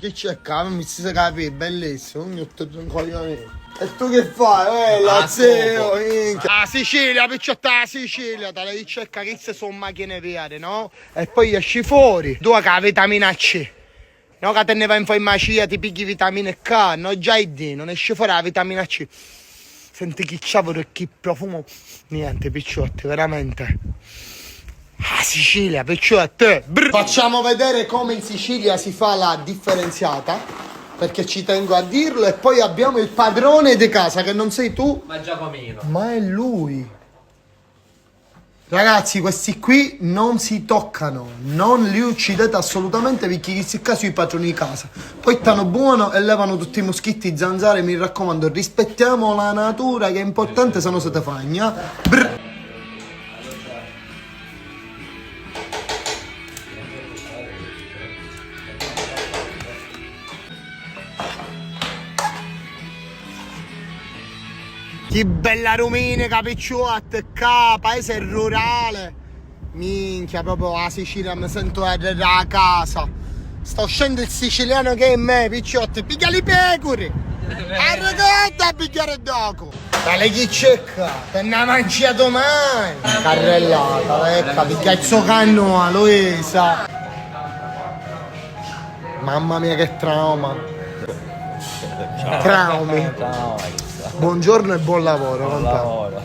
Che c'è qua? Mi si capire, bellissimo, ogni un coglione. E tu che fai? La zio, minchia. Sicilia, picciotta Sicilia, te la ricerca che se sono macchine vere, no? E poi esci fuori, tu che la vitamina C. No, che te ne vai in farmacia, ti pigli vitamina K, no già il D, non esce fuori la vitamina C. Senti che c'avolo e che profumo. Niente, picciotti, veramente. Sicilia, picciotti. Facciamo vedere come in Sicilia si fa la differenziata. Perché ci tengo a dirlo. E poi abbiamo il padrone di casa, che non sei tu. Ma Giacomino. Ma è lui. Ragazzi, questi qui non si toccano. Non li uccidete assolutamente, perché questi qua sono i padroni di casa. Poi stanno buono e levano tutti i moschetti, zanzare. Mi raccomando, rispettiamo la natura, che è importante, se no se te fagna. Brr. Che bella ruminica, picciotte, paese rurale. Minchia, proprio la Sicilia mi sento a casa. Sto uscendo il siciliano che è in me, picciotte. Piglia le pecore. Arregata a pigliare dopo. Dale chi cecca, te ne mangia domani. Carrellata, ecco, piglia il suo canno, Luisa. Mamma mia che trauma. Traumi. Buongiorno e buon lavoro. Buon lavoro.